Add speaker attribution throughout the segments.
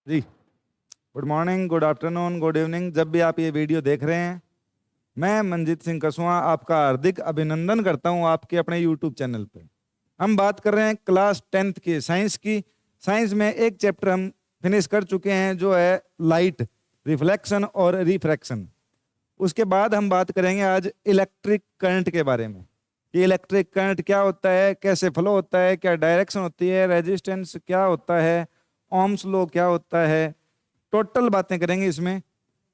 Speaker 1: जी, good morning, good afternoon, good evening. जब भी आप ये वीडियो देख रहे हैं, मैं मंजीत सिंह कसुआ आपका हार्दिक अभिनंदन करता हूं आपके अपने यूट्यूब चैनल पे। हम बात कर रहे हैं क्लास 10th की साइंस की। साइंस में एक चैप्टर हम फिनिश कर चुके हैं जो है लाइट, रिफ्लेक्शन और रिफ्रैक्शन। उसके बाद हम बात करेंगे आज इलेक्ट्रिक करंट के बारे में कि इलेक्ट्रिक करंट क्या होता है, कैसे फ्लो होता है, क्या डायरेक्शन होती है, रेजिस्टेंस क्या होता है, ओम्स लॉ क्या होता है। टोटल बातें करेंगे इसमें।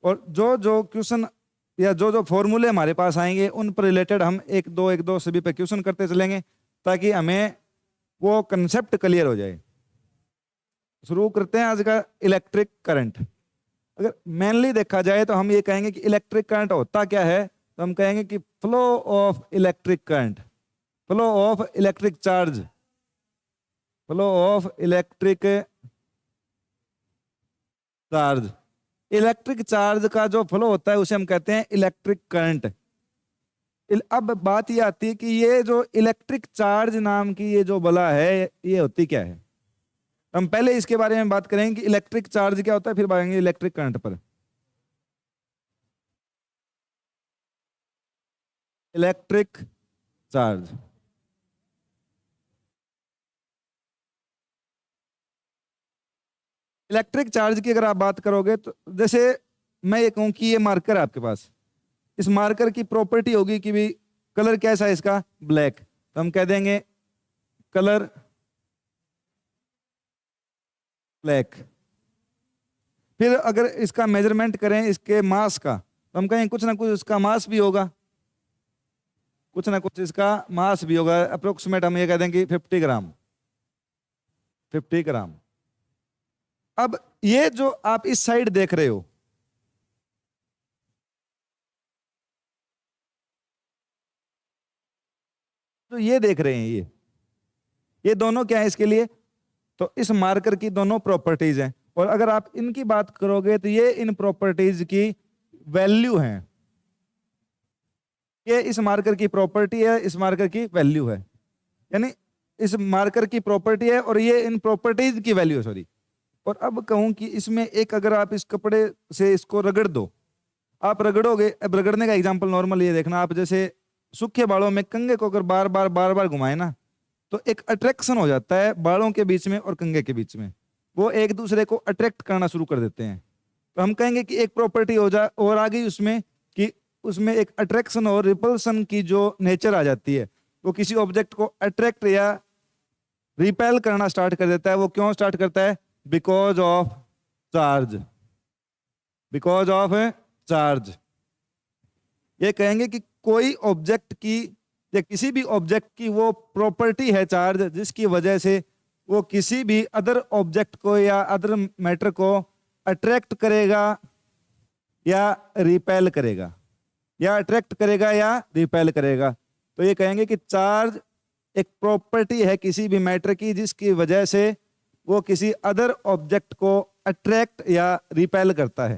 Speaker 1: और जो जो क्वेश्चन या जो जो फॉर्मूले हमारे पास आएंगे उन पर रिलेटेड हम एक दो सभी पे क्वेश्चन करते चलेंगे ताकि हमें वो कंसेप्ट क्लियर हो जाए। शुरू करते हैं आज का इलेक्ट्रिक करंट। अगर मेनली देखा जाए तो हम ये कहेंगे कि इलेक्ट्रिक करंट होता क्या है, तो हम कहेंगे कि flow of electric current, flow of electric charge, flow of electric charge. Electric charge का जो फ्लो होता है उसे हम कहते हैं इलेक्ट्रिक करंट। अब बात ये आती है कि ये जो इलेक्ट्रिक चार्ज नाम की ये जो बला है ये होती क्या है। हम पहले इसके बारे में बात करेंगे कि इलेक्ट्रिक चार्ज क्या होता है, फिर बातेंगे इलेक्ट्रिक करंट पर। इलेक्ट्रिक चार्ज, इलेक्ट्रिक चार्ज की अगर आप बात करोगे तो जैसे मैं ये कहूं कि ये मार्कर है आपके पास, इस मार्कर की प्रॉपर्टी होगी कि भी कलर कैसा है इसका, ब्लैक, तो हम कह देंगे कलर ब्लैक। फिर अगर इसका मेजरमेंट करें इसके मास का, तो हम कहेंगे कुछ ना कुछ इसका मास भी होगा, कुछ ना कुछ इसका मास भी होगा। अप्रोक्सीमेट हम ये कह देंगे 50 ग्राम, 50 ग्राम। अब ये जो आप इस साइड देख रहे हो, तो ये देख रहे हैं ये दोनों क्या है इसके लिए, तो इस मार्कर की दोनों प्रॉपर्टीज हैं। और अगर आप इनकी बात करोगे तो ये इन प्रॉपर्टीज की वैल्यू है। ये इस मार्कर की प्रॉपर्टी है, इस मार्कर की वैल्यू है, यानी इस मार्कर की प्रॉपर्टी है और ये इन प्रॉपर्टीज की वैल्यू है, सॉरी। और अब कहूं कि इसमें एक अगर आप इस कपड़े से इसको रगड़ दो, आप रगड़ोगे, अब रगड़ने का एग्जांपल नॉर्मल ये देखना, आप जैसे सूखे बालों में कंघे को अगर बार बार घुमाए ना, तो एक अट्रैक्शन हो जाता है बालों के बीच में और कंघे के बीच में, वो एक दूसरे को अट्रैक्ट करना शुरू कर देते हैं। तो हम कहेंगे कि एक प्रॉपर्टी हो जा और आ गई उसमें कि उसमें एक अट्रैक्शन और रिपल्सन की जो नेचर आ जाती है, वो किसी ऑब्जेक्ट को अट्रैक्ट या रिपेल करना स्टार्ट कर देता है। वो क्यों स्टार्ट करता है? Because of charge, because of charge. ये कहेंगे कि कोई ऑब्जेक्ट की या किसी भी ऑब्जेक्ट की वो प्रॉपर्टी है चार्ज, जिसकी वजह से वो किसी भी अदर ऑब्जेक्ट को या अदर मैटर को अट्रैक्ट करेगा या रिपेल करेगा, या अट्रैक्ट करेगा या रिपेल करेगा। तो ये कहेंगे कि चार्ज एक प्रॉपर्टी है किसी भी मैटर की जिसकी वजह से वो किसी अदर ऑब्जेक्ट को अट्रैक्ट या रिपेल करता है।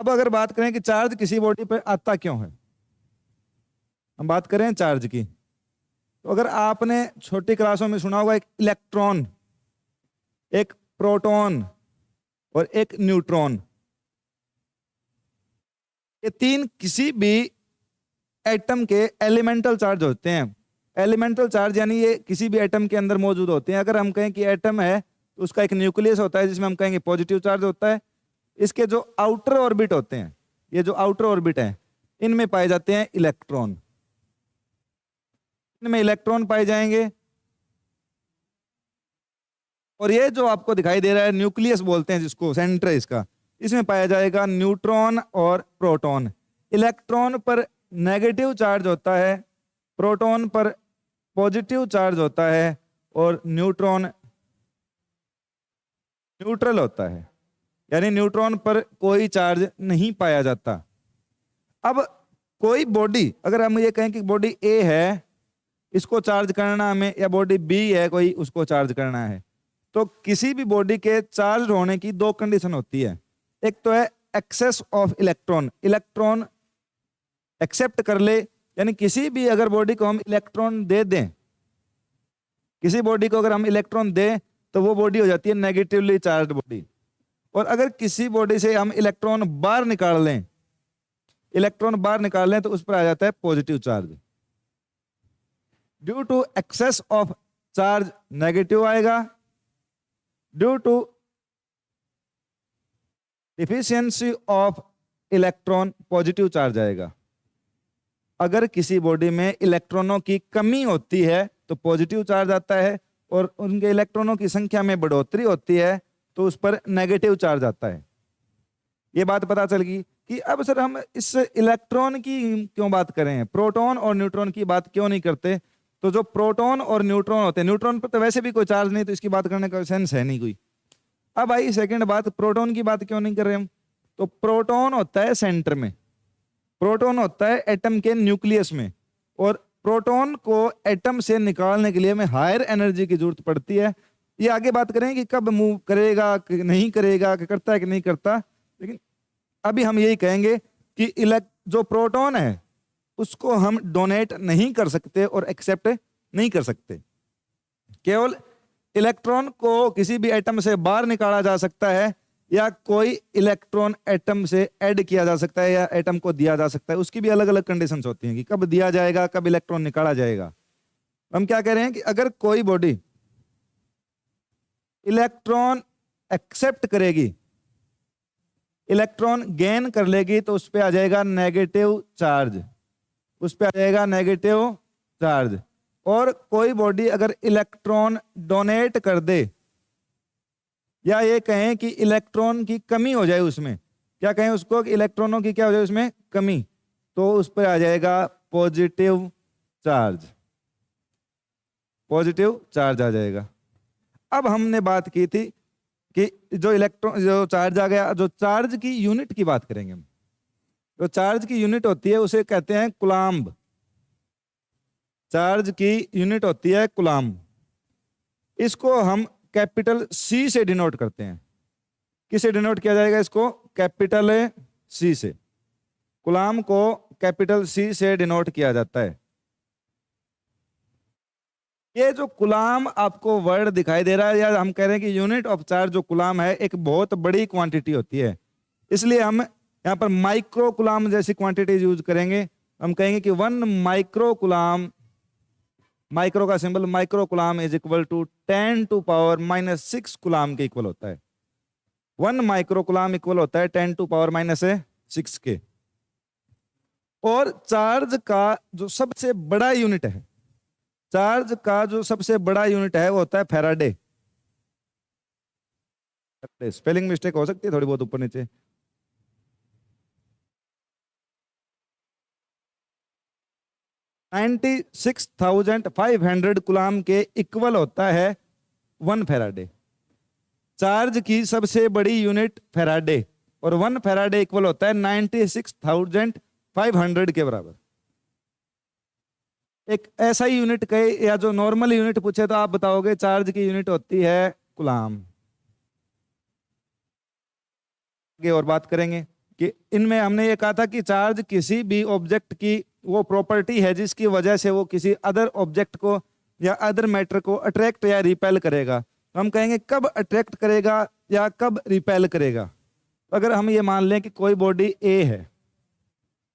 Speaker 1: अब अगर बात करें कि चार्ज किसी बॉडी पर आता क्यों है, हम बात करें चार्ज की, तो अगर आपने छोटी क्लासों में सुना होगा एक इलेक्ट्रॉन, एक प्रोटॉन और एक न्यूट्रॉन, ये तीन किसी भी एटम के एलिमेंटल चार्ज होते हैं। एलिमेंटल चार्ज यानी ये किसी भी एटम के अंदर मौजूद होते हैं। अगर हम कहें कि एटम है तो उसका एक न्यूक्लियस होता है जिसमें हम कहेंगे पॉजिटिव चार्ज होता है। इसके जो आउटर ऑर्बिट होते हैं, ये जो आउटर ऑर्बिट है, इनमें पाए जाते हैं इलेक्ट्रॉन, इनमें इलेक्ट्रॉन पाए जाएंगे। और ये जो आपको दिखाई दे रहा है न्यूक्लियस बोलते हैं जिसको, सेंटर इसका, इसमें पाया जाएगा न्यूट्रॉन और प्रोटॉन। इलेक्ट्रॉन पर नेगेटिव चार्ज होता है, प्रोटॉन पर पॉजिटिव चार्ज होता है और न्यूट्रॉन न्यूट्रल होता है, यानी न्यूट्रॉन पर कोई चार्ज नहीं पाया जाता। अब कोई बॉडी, अगर हम ये कहें कि बॉडी ए है, इसको चार्ज करना हमें, या बॉडी बी है कोई, उसको चार्ज करना है, तो किसी भी बॉडी के चार्ज होने की दो कंडीशन होती है। एक तो है excess of electron, electron accept कर ले, यानी किसी भी अगर बॉडी को हम इलेक्ट्रॉन दे दें, किसी बॉडी को अगर हम इलेक्ट्रॉन दें तो वो बॉडी हो जाती है नेगेटिवली चार्ज बॉडी। और अगर किसी बॉडी से हम इलेक्ट्रॉन बाहर निकाल लें, तो उस पर आ जाता है positive charge. Due to excess of charge negative आएगा, due to deficiency of electron positive charge आएगा। अगर किसी बॉडी में इलेक्ट्रॉनों की कमी होती है तो पॉजिटिव चार्ज आता है, और उनके इलेक्ट्रॉनों की संख्या में बढ़ोतरी होती है तो उस पर नेगेटिव चार्ज आता है। ये बात पता चल गई कि अब सर हम इस इलेक्ट्रॉन की क्यों बात करें, प्रोटॉन और न्यूट्रॉन की बात क्यों नहीं करते। तो जो प्रोटॉन और न्यूट्रॉन होते हैं, न्यूट्रॉन पर तो वैसे भी कोई चार्ज नहीं, तो इसकी बात करने का सेंस है नहीं कोई। अब आई सेकंड बात, प्रोटॉन की बात क्यों नहीं कर रहे हम। तो प्रोटॉन होता है सेंटर में, प्रोटॉन होता है एटम के न्यूक्लियस में, और प्रोटॉन को एटम से निकालने के लिए हमें हायर एनर्जी की जरूरत पड़ती है। ये आगे बात करें कि कब मूव करेगा कि नहीं करेगा, कि करता है कि नहीं करता, लेकिन अभी हम यही कहेंगे कि जो प्रोटॉन है उसको हम डोनेट नहीं कर सकते और एक्सेप्ट नहीं कर सकते। केवल इलेक्ट्रॉन को किसी भी एटम से बाहर निकाला जा सकता है, या कोई इलेक्ट्रॉन एटम से ऐड किया जा सकता है, या एटम को दिया जा सकता है। उसकी भी अलग अलग कंडीशंस होती हैं कि कब दिया जाएगा, कब इलेक्ट्रॉन निकाला जाएगा। हम क्या कह रहे हैं कि अगर कोई बॉडी इलेक्ट्रॉन एक्सेप्ट करेगी, इलेक्ट्रॉन गेन कर लेगी, तो उस पर आ जाएगा नेगेटिव चार्ज, उस पर आ जाएगा नेगेटिव चार्ज। और कोई बॉडी अगर इलेक्ट्रॉन डोनेट कर दे, या ये कहें कि इलेक्ट्रॉन की कमी हो जाए उसमें, क्या कहें उसको कि इलेक्ट्रॉनों की क्या हो जाए उसमें कमी, तो उस पर आ जाएगा पॉजिटिव चार्ज, पॉजिटिव चार्ज आ जाएगा। अब हमने बात की थी कि जो चार्ज आ गया, जो चार्ज की यूनिट की बात करेंगे हम। जो चार्ज की यूनिट होती है उसे कहते हैं कूलाम्ब। चार्ज की यूनिट होती है कूलाम्ब। इसको हम कैपिटल सी से डिनोट करते हैं। किसे डिनोट किया जाएगा इसको? कैपिटल सी से। कूलाम्ब को कैपिटल सी से डिनोट किया जाता है। ये जो कूलाम्ब आपको वर्ड दिखाई दे रहा है, या हम कह रहे हैं कि यूनिट ऑफ चार्ज जो कूलाम्ब है, एक बहुत बड़ी क्वांटिटी होती है। इसलिए हम यहाँ पर माइक्रो कूलाम्ब जैसी क्वांटिटी यूज करेंगे। हम कहेंगे कि 1 माइक्रो कूलाम्ब, माइक्रो का symbol micro coulomb is equal to 10⁻⁻6 coulomb के इक्वल होता है। 1 माइक्रो कूलाम्ब इक्वल होता है 10⁻⁻6 के। और चार्ज का जो सबसे बड़ा यूनिट है, चार्ज का जो सबसे बड़ा यूनिट है वो होता है फैराडे। स्पेलिंग मिस्टेक हो सकती है थोड़ी बहुत ऊपर नीचे। $96,500 कूलाम्ब के इक्वल होता है 1 फैराडे। चार्ज की सबसे बड़ी यूनिट फैराडे, और 1 फैराडे इक्वल होता है 96,500 के बराबर। एक ऐसा ही यूनिट कहे, या जो नॉर्मल यूनिट पूछे तो आप बताओगे चार्ज की यूनिट होती है कूलाम्ब। आगे और बात करेंगे कि इनमें हमने ये कहा था कि चार्ज किसी भी ऑब्जेक्ट की वो प्रॉपर्टी है जिसकी वजह से वो किसी अदर ऑब्जेक्ट को या अदर मैटर को अट्रैक्ट या रिपेल करेगा। तो हम कहेंगे कब अट्रैक्ट करेगा या कब रिपेल करेगा। अगर हम ये मान लें कि कोई बॉडी ए है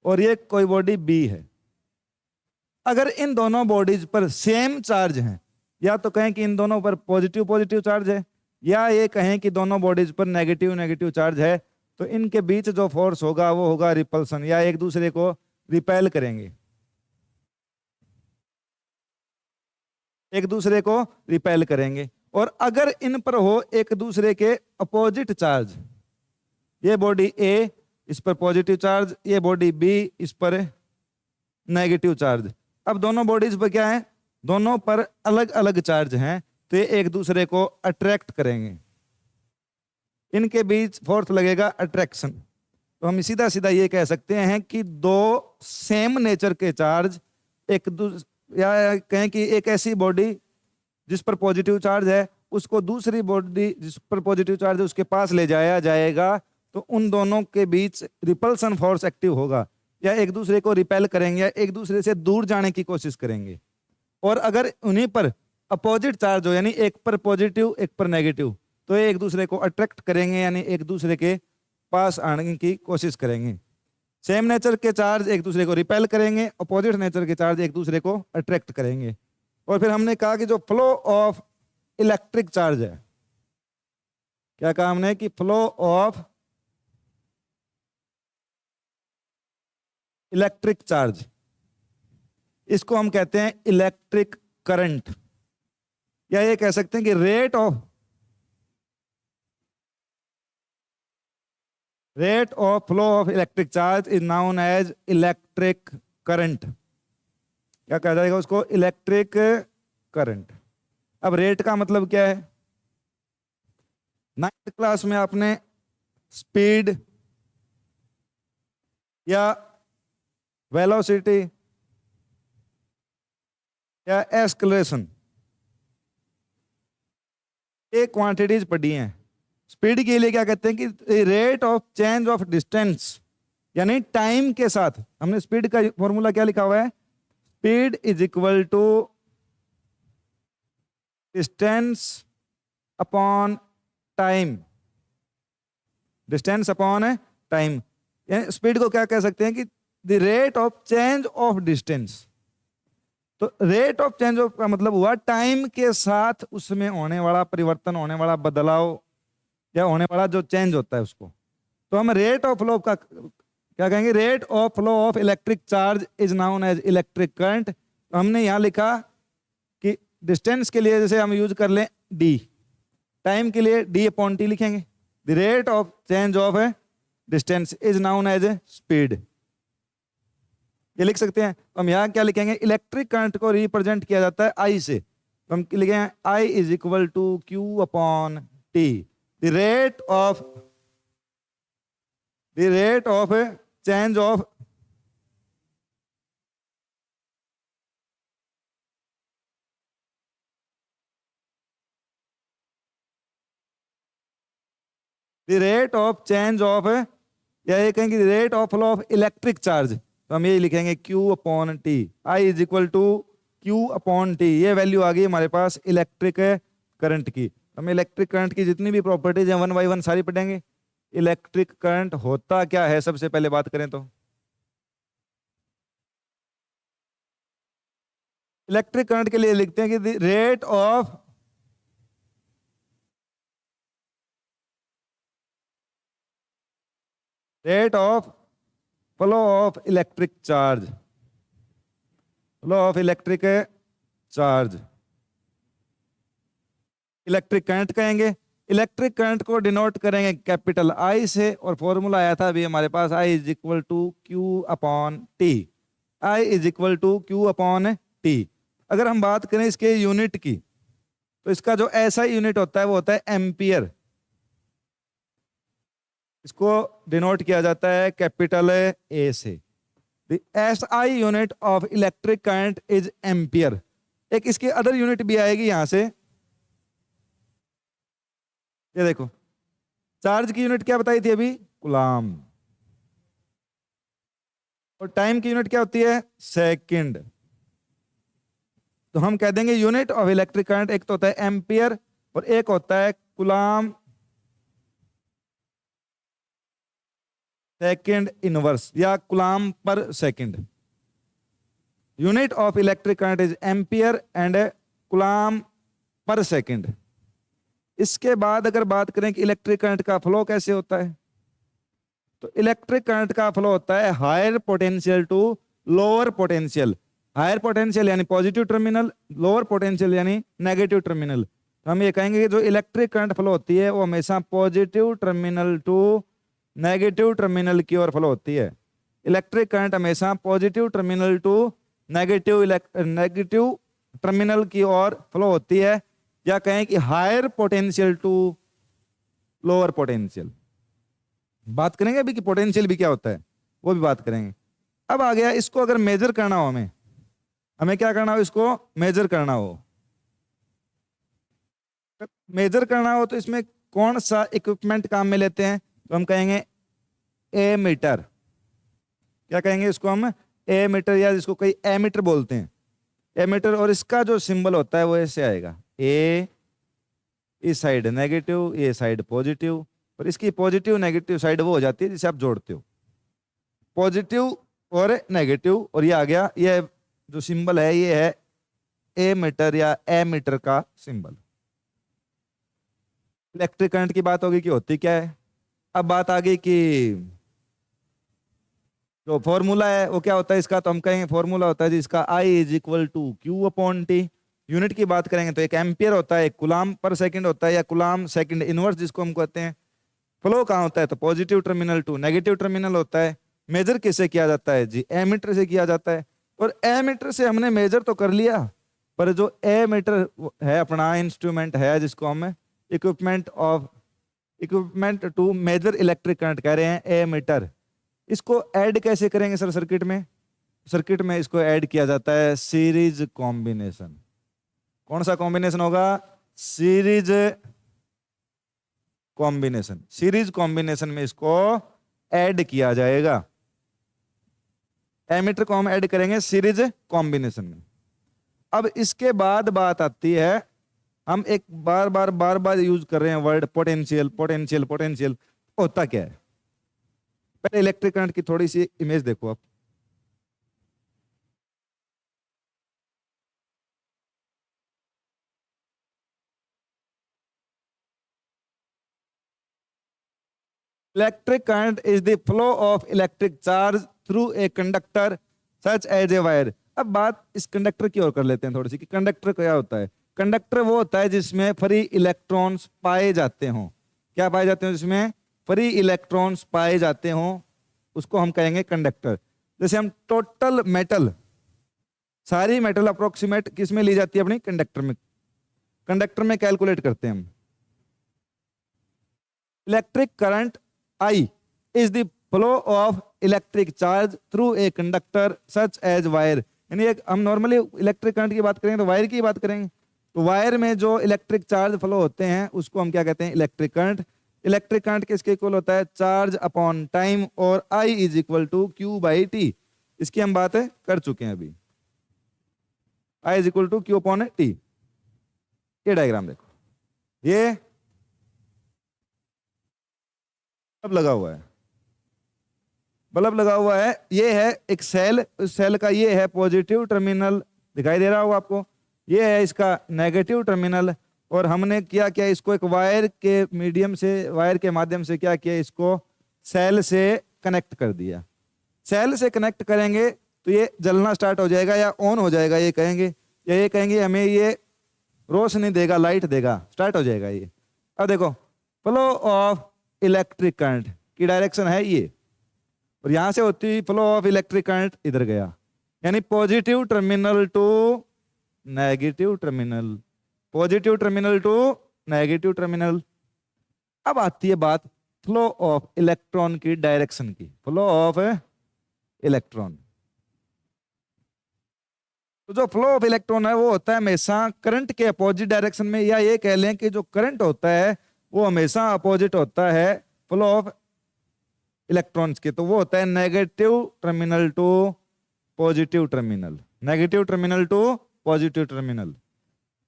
Speaker 1: और ये कोई बॉडी बी है, अगर इन दोनों बॉडीज पर सेम चार्ज है, या तो कहें कि इन दोनों पर पॉजिटिव पॉजिटिव चार्ज है, या ये कहें कि दोनों बॉडीज पर नेगेटिव नेगेटिव चार्ज है, तो इनके बीच जो फोर्स होगा वो होगा रिपल्सन, या एक दूसरे को रिपेल करेंगे, एक दूसरे को रिपेल करेंगे। और अगर इन पर हो एक दूसरे के अपोजिट चार्ज, ये बॉडी ए इस पर पॉजिटिव चार्ज, ये बॉडी बी इस पर नेगेटिव चार्ज। अब दोनों बॉडीज पर क्या है? दोनों पर अलग अलग चार्ज हैं, तो ये एक दूसरे को अट्रैक्ट करेंगे, इनके बीच फोर्स लगेगा अट्रैक्शन। तो हम सीधा सीधा ये कह सकते हैं कि दो सेम नेचर के चार्ज एक दूसरे, या कहें कि एक ऐसी बॉडी जिस पर पॉजिटिव चार्ज है उसको दूसरी बॉडी जिस पर पॉजिटिव चार्ज है उसके पास ले जाया जाएगा, तो उन दोनों के बीच रिपल्सन फोर्स एक्टिव होगा, या एक दूसरे को रिपेल करेंगे या एक दूसरे से दूर जाने की कोशिश करेंगे। और अगर उन्हीं पर अपोजिट चार्ज हो, यानी एक पर पॉजिटिव एक पर नेगेटिव, तो ये एक दूसरे को अट्रैक्ट करेंगे, यानी एक दूसरे के पास आने की कोशिश करेंगे। सेम नेचर के चार्ज एक दूसरे को रिपेल करेंगे, अपोजिट नेचर के चार्ज एक दूसरे को अट्रैक्ट करेंगे। और फिर हमने कहा कि जो फ्लो ऑफ इलेक्ट्रिक चार्ज है, क्या कहा हमने कि फ्लो ऑफ इलेक्ट्रिक चार्ज, इसको हम कहते हैं इलेक्ट्रिक करंट, या ये कह सकते हैं कि rate of flow of electric charge is known as electric current. क्या कहा जाएगा उसको? Electric current. अब रेट का मतलब क्या है? 9th क्लास में आपने स्पीड या वेलोसिटी या एक्सेलरेशन, ये क्वांटिटीज पढ़ी हैं। स्पीड के लिए क्या कहते हैं कि rate of change of distance, यानी टाइम के साथ। हमने स्पीड का फॉर्मूला क्या लिखा हुआ है? Speed is equal to distance upon time, distance upon time. Speed को क्या कह सकते हैं कि the rate of change of distance. तो रेट ऑफ चेंज ऑफ का मतलब हुआ टाइम के साथ उसमें होने वाला परिवर्तन, होने वाला बदलाव, या होने वाला जो चेंज होता है उसको। तो हम रेट ऑफ फ्लो का क्या कहेंगे? Rate of flow of electric charge is known as electric current. तो हमने यहां लिखा कि डिस्टेंस के लिए जैसे हम यूज कर लें डी, टाइम के लिए डी अपॉन टी लिखेंगे। The rate of change of distance is known as speed, ये लिख सकते हैं। तो हम यहाँ क्या लिखेंगे? इलेक्ट्रिक करंट को रिप्रेजेंट किया जाता है आई से, तो हम लिखेंगे I is equal to Q upon T. The rate of change of या ये कहेंगे rate of flow of electric charge, तो हम ये लिखेंगे Q upon T. I is equal to Q upon T, ये वैल्यू आ गई हमारे पास इलेक्ट्रिक करंट की। हम इलेक्ट्रिक करंट की जितनी भी प्रॉपर्टीज हैं 1 बाय 1 सारी पढ़ेंगे। इलेक्ट्रिक करंट होता क्या है, सबसे पहले बात करें तो इलेक्ट्रिक करंट के लिए लिखते हैं कि rate of flow of electric charge, flow of electric charge electric current कहेंगे। इलेक्ट्रिक करंट को डिनोट करेंगे कैपिटल आई से, और फॉर्मूला आया था अभी हमारे पास, I is equal to Q upon T. I is equal to Q upon T. अगर हम बात करें इसके यूनिट की, तो इसका जो ऐसा यूनिट होता है वो होता है एम्पियर। इसको डिनोट किया जाता है कैपिटल ए से। The SI unit of electric current is ampere. एक इसकी अदर यूनिट भी आएगी यहां से, ये देखो, चार्ज की यूनिट क्या बताई थी अभी? कूलाम। और टाइम की यूनिट क्या होती है? सेकंड। तो हम कह देंगे यूनिट ऑफ इलेक्ट्रिक करंट एक तो होता है एम्पियर और एक होता है कूलाम सेकंड इनवर्स, या कूलाम पर second. Unit of electric current is ampere and coulomb पर सेकंड। इसके बाद अगर बात करें कि इलेक्ट्रिक करंट का फ्लो कैसे होता है, तो इलेक्ट्रिक करंट का फ्लो होता है higher potential to lower potential. Higher potential यानी पॉजिटिव टर्मिनल, लोअर पोटेंशियल यानी नेगेटिव टर्मिनल। तो हम ये कहेंगे कि जो इलेक्ट्रिक करंट फ्लो होती है वो हमेशा positive terminal to negative terminal की ओर फ्लो होती है। इलेक्ट्रिक करंट हमेशा positive terminal to negative terminal की ओर फ्लो होती है, या कहें कि higher potential to lower potential. बात करेंगे अभी कि पोटेंशियल भी क्या होता है, वो भी बात करेंगे। अब आ गया इसको अगर मेजर करना हो, हमें क्या करना हो? इसको मेजर करना हो। मेजर करना हो तो इसमें कौन सा इक्विपमेंट काम में लेते हैं? तो हम कहेंगे ए मीटर। क्या कहेंगे इसको हम? ए मीटर, या जिसको कई एमीटर बोलते हैं। एमीटर, और इसका जो सिंबल होता है वो ऐसे आएगा, ए, इस साइड नेगेटिव, ये साइड पॉजिटिव, और इसकी पॉजिटिव नेगेटिव साइड वो हो जाती है जिसे आप जोड़ते हो, पॉजिटिव और नेगेटिव, और ये आ गया, ये जो सिंबल है ये है ए मीटर या एमीटर का सिंबल। इलेक्ट्रिक करंट की बात होगी कि होती क्या है। अब बात आ गई कि जो फॉर्मूला है वो क्या होता है इसका, तो हम कहेंगे फॉर्मूला होता है जिसका I is equal to Q upon T. Unit की बात करेंगे तो एक एम्पियर होता है, एक कूलाम पर सेकंड होता है, या कूलाम सेकंड इनवर्स जिसको हम कहते हैं। फ्लो कहाँ होता है, तो positive terminal to negative terminal होता है। मेजर किससे किया जाता है जी, एमीटर से किया जाता है। और एमीटर से हमने मेजर तो कर लिया, पर जो एमीटर है अपना इंस्ट्रूमेंट है जिसको हम equipment to measure electric current कह रहे हैं, एमीटर, इसको ऐड कैसे करेंगे सर सर्किट में। सर्किट में इसको ऐड किया जाता है सीरीज कॉम्बिनेशन। कौन सा कॉम्बिनेशन होगा, सीरीज कॉम्बिनेशन। सीरीज कॉम्बिनेशन में इसको ऐड किया जाएगा, एमीटर को हम ऐड करेंगे सीरीज कॉम्बिनेशन में। अब इसके बाद बात आती है, हम एक बार बार यूज कर रहे हैं वर्ड पोटेंशियल पोटेंशियल पोटेंशियल, होता क्या है। पहले इलेक्ट्रिक करंट की थोड़ी सी इमेज देखो आप। Electric current is the flow of electric charge through a conductor such as a wire. अब बात इस कंडक्टर की ओर कर लेते हैं थोड़ी सी, कि कंडक्टर क्या होता है। कंडक्टर वो होता है जिसमें फ्री इलेक्ट्रॉन्स पाए जाते हों। क्या पाए जाते हैं, जिसमें फ्री इलेक्ट्रॉन्स पाए जाते हों, उसको हम कहेंगे कंडक्टर। जैसे हम टोटल मेटल, सारी मेटल अप्रोक्सीमेट किस में ली जाती है, अपनी कंडक्टर में। कंडक्टर में कैलकुलेट करते हैं हम। Electric current I is the flow of electric charge through a conductor such as wire. यानी हम नॉर्मली इलेक्ट्रिक करंट की बात करेंगे तो वायर की बात करेंगे, तो वायर में जो इलेक्ट्रिक चार्ज फ्लो होते हैं उसको हम क्या कहते हैं, इलेक्ट्रिक करंट। इलेक्ट्रिक करंट किसके इक्वल होता है, चार्ज अपॉन टाइम, और I is equal to Q by T. इसकी हम बातें कर चुके हैं अभी, I is equal to Q upon T. ये डायग्राम देखो, ये बल्ब लगा हुआ है, बल्ब लगा हुआ है, ये है एक सेल, उस सेल का ये है पॉजिटिव टर्मिनल, दिखाई दे रहा होगा आपको, ये है इसका नेगेटिव टर्मिनल। और हमने क्या किया, इसको एक वायर के मीडियम से, वायर के माध्यम से क्या किया, इसको सेल से कनेक्ट कर दिया। सेल से कनेक्ट करेंगे तो ये जलना स्टार्ट हो जाएगा या ऑन हो जाएगा, ये कहेंगे, या ये कहेंगे हमें ये रोशनी देगा, लाइट देगा, स्टार्ट हो जाएगा ये। अब देखो फ्लो ऑफ इलेक्ट्रिक करंट की डायरेक्शन है ये, और यहां से होती हुई फ्लो ऑफ इलेक्ट्रिक करंट इधर गया, यानी positive terminal to negative terminal, positive terminal to negative terminal. अब आती है बात फ्लो ऑफ इलेक्ट्रॉन की डायरेक्शन की, फ्लो ऑफ इलेक्ट्रॉन। तो जो फ्लो ऑफ इलेक्ट्रॉन है वो होता है हमेशा करंट के अपोजिट डायरेक्शन में, या ये कह लें कि जो करंट होता है वो हमेशा अपोजिट होता है फ्लो ऑफ इलेक्ट्रॉन्स के। तो वो होता है negative terminal to positive terminal, negative terminal to positive terminal.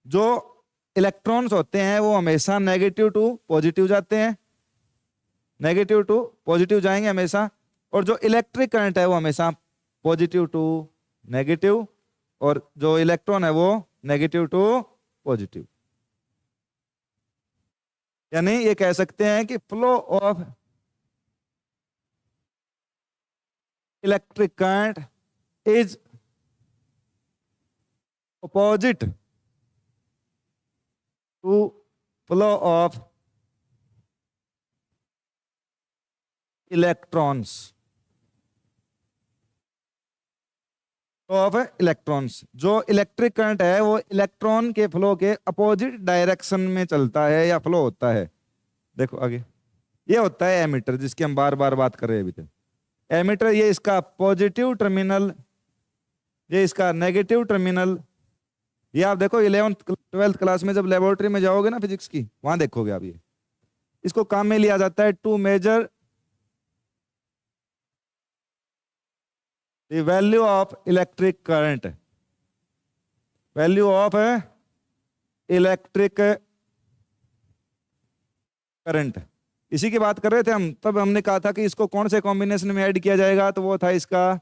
Speaker 1: जो इलेक्ट्रॉन्स होते हैं वो हमेशा नेगेटिव टू पॉजिटिव जाते हैं, नेगेटिव टू पॉजिटिव जाएंगे हमेशा। और जो इलेक्ट्रिक करंट है वो हमेशा पॉजिटिव टू नेगेटिव, और जो इलेक्ट्रॉन है वो नेगेटिव टू पॉजिटिव। यानी ये कह सकते हैं कि flow of electric current is opposite to flow of electrons, flow of electrons. जो इलेक्ट्रिक करंट है वो इलेक्ट्रॉन के फ्लो के अपोजिट डायरेक्शन में चलता है या फ्लो होता है। देखो आगे, ये होता है एमीटर जिसकी हम बार बार बात कर रहे हैं अभी तक। एमीटर ये इसका पॉजिटिव टर्मिनल, ये इसका नेगेटिव टर्मिनल। ये आप देखो 11th 12th क्लास में जब लेबोरेटरी में जाओगे ना फिजिक्स की, वहां देखोगे आप ये। इसको काम में लिया जाता है to measure the value of electric current. Value of electric current, इसी की बात कर रहे थे हम। तब हमने कहा था कि इसको कौन से कॉम्बिनेशन में ऐड किया जाएगा, तो वो था इसका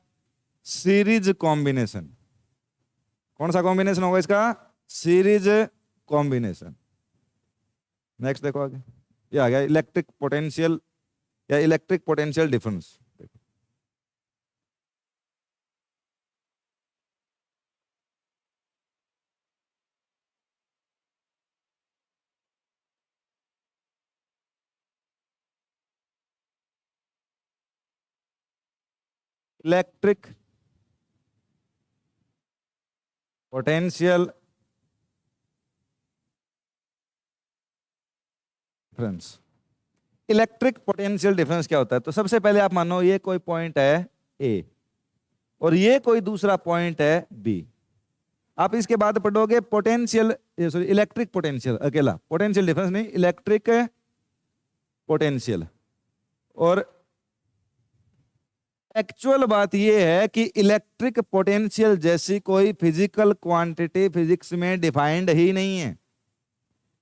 Speaker 1: सीरीज कॉम्बिनेशन। कौन सा कॉम्बिनेशन होगा इसका? Series combination. नेक्स्ट देखो आगे, ये आ गया इलेक्ट्रिक पोटेंशियल या electric potential difference. Electric potential difference. Electric potential difference क्या होता है? तो सबसे पहले आप मानो ये कोई पॉइंट है ए और ये कोई दूसरा पॉइंट है बी। आप इसके बाद पढ़ोगे पोटेंशियल, सॉरी इलेक्ट्रिक पोटेंशियल, अकेला पोटेंशियल डिफरेंस नहीं, इलेक्ट्रिक पोटेंशियल। और एक्चुअल बात यह है कि इलेक्ट्रिक पोटेंशियल जैसी कोई फिजिकल क्वांटिटी फिजिक्स में डिफाइंड ही नहीं है।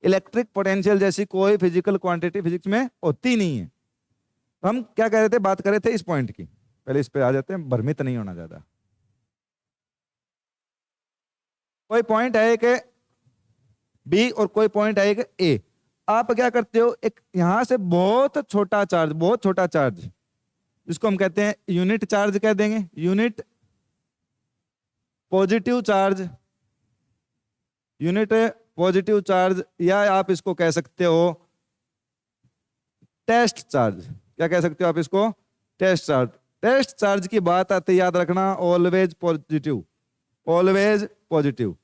Speaker 1: इलेक्ट्रिक पोटेंशियल जैसी कोई फिजिकल क्वांटिटी फिजिक्स में होती नहीं है। तो हम क्या कह रहे थे, बात कर रहे थे इस पॉइंट की। पहले इस पे आ जाते हैं, भ्रमित नहीं होना ज्यादा। कोई पॉइंट है एक बी और कोई पॉइंट है एक ए। आप क्या करते हो, एक यहां से बहुत छोटा चार्ज, बहुत छोटा चार्ज जिसको हम कहते हैं यूनिट चार्ज कह देंगे, unit positive charge, unit positive charge, या आप इसको कह सकते हो टेस्ट चार्ज। क्या कह सकते हो आप इसको? Test charge. टेस्ट चार्ज की बात आती याद रखना ऑलवेज पॉजिटिव, ऑलवेज पॉजिटिव।